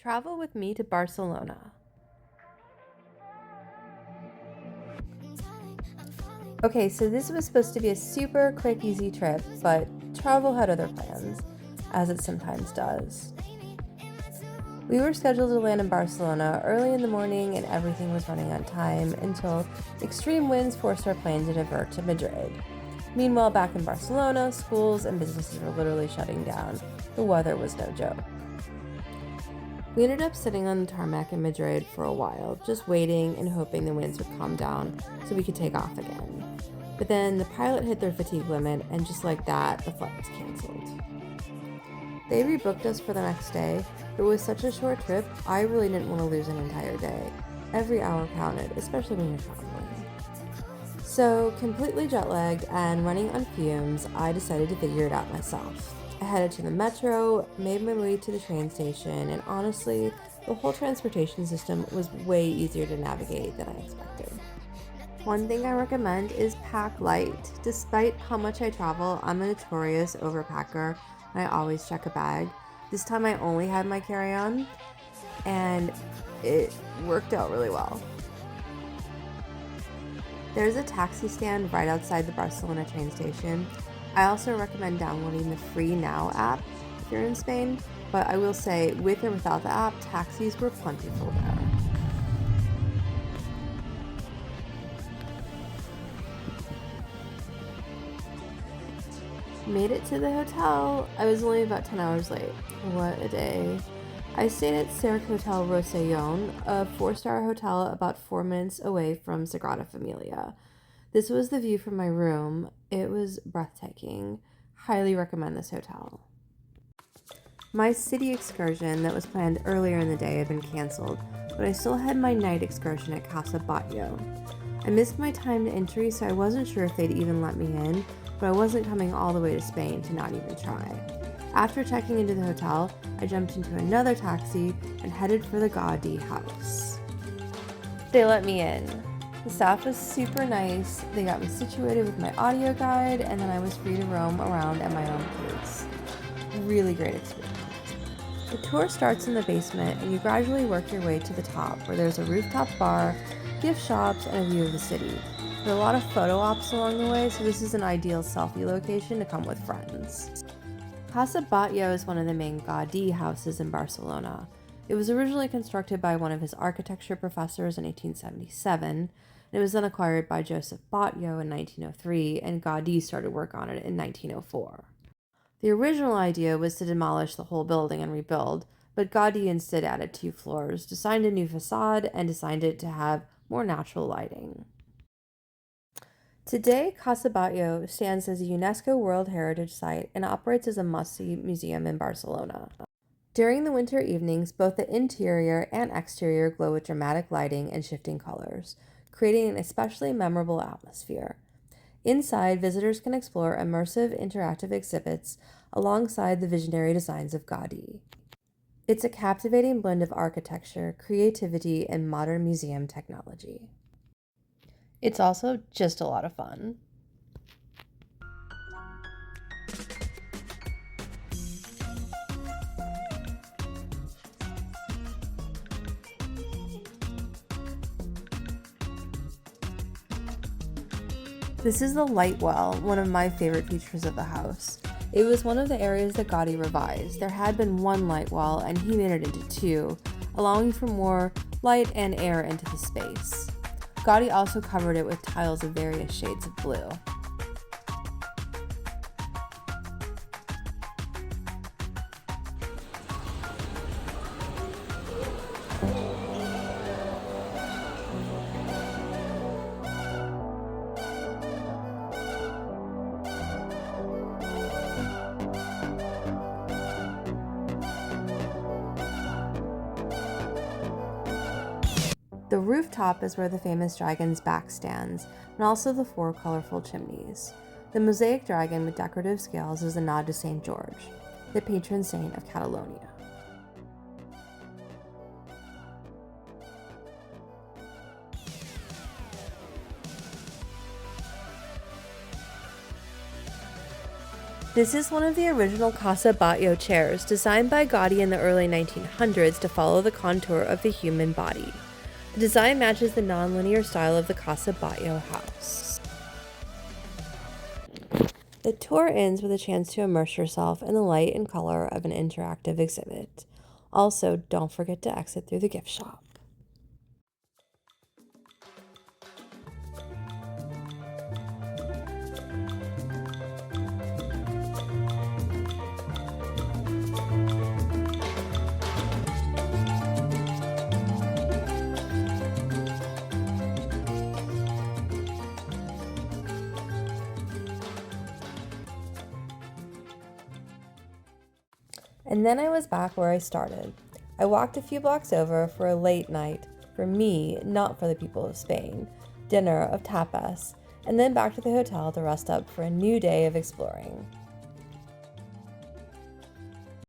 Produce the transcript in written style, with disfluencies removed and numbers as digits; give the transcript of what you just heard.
Travel with me to Barcelona. Okay, so this was supposed to be a super quick, easy trip, but travel had other plans, as it sometimes does. We were scheduled to land in Barcelona early in the morning and everything was running on time until extreme winds forced our plane to divert to Madrid. Meanwhile, back in Barcelona, schools and businesses were literally shutting down. The weather was no joke. We ended up sitting on the tarmac in Madrid for a while, just waiting and hoping the winds would calm down so we could take off again. But then the pilot hit their fatigue limit, and just like that, the flight was canceled. They rebooked us for the next day, but it was such a short trip, I really didn't want to lose an entire day. Every hour counted, especially when you're traveling. So, completely jet-lagged and running on fumes, I decided to figure it out myself. I headed to the metro, made my way to the train station, and honestly, the whole transportation system was way easier to navigate than I expected. One thing I recommend is pack light. Despite how much I travel, I'm a notorious overpacker, and I always check a bag. This time I only had my carry-on, and it worked out really well. There's a taxi stand right outside the Barcelona train station. I also recommend downloading the Free Now app if you're in Spain, but I will say, with or without the app, taxis were plentiful there. Made it to the hotel. I was only about 10 hours late. What a day. I stayed at Sercotel Rosellon, a 4-star hotel about 4 minutes away from Sagrada Familia. This was the view from my room. It was breathtaking. Highly recommend this hotel. My city excursion that was planned earlier in the day had been canceled, but I still had my night excursion at Casa Batllo. I missed my timed entry, so I wasn't sure if they'd even let me in, but I wasn't coming all the way to Spain to not even try. After checking into the hotel, I jumped into another taxi and headed for the Gaudi house. They let me in. The staff was super nice. They got me situated with my audio guide, and then I was free to roam around at my own pace. Really great experience. The tour starts in the basement, and you gradually work your way to the top, where there's a rooftop bar, gift shops, and a view of the city. There are a lot of photo ops along the way, so this is an ideal selfie location to come with friends. Casa Batllo is one of the main Gaudi houses in Barcelona. It was originally constructed by one of his architecture professors in 1877, and it was then acquired by Joseph Batllo in 1903, and Gaudi started work on it in 1904. The original idea was to demolish the whole building and rebuild, but Gaudi instead added 2 floors, designed a new facade, and designed it to have more natural lighting. Today, Casa Batllo stands as a UNESCO World Heritage Site and operates as a must-see museum in Barcelona. During the winter evenings, both the interior and exterior glow with dramatic lighting and shifting colors, creating an especially memorable atmosphere. Inside, visitors can explore immersive interactive exhibits alongside the visionary designs of Gaudi. It's a captivating blend of architecture, creativity, and modern museum technology. It's also just a lot of fun. This is the light well, one of my favorite features of the house. It was one of the areas that Gaudi revised. There had been 1 light well, and he made it into 2, allowing for more light and air into the space. Gaudi also covered it with tiles of various shades of blue. The rooftop is where the famous dragon's back stands, and also the 4 colorful chimneys. The mosaic dragon with decorative scales is a nod to St. George, the patron saint of Catalonia. This is one of the original Casa Batllo chairs, designed by Gaudi in the early 1900s to follow the contour of the human body. The design matches the non-linear style of the Casa Batllo house. The tour ends with a chance to immerse yourself in the light and color of an interactive exhibit. Also, don't forget to exit through the gift shop. And then I was back where I started. I walked a few blocks over for a late night, for me, not for the people of Spain, dinner of tapas, and then back to the hotel to rest up for a new day of exploring.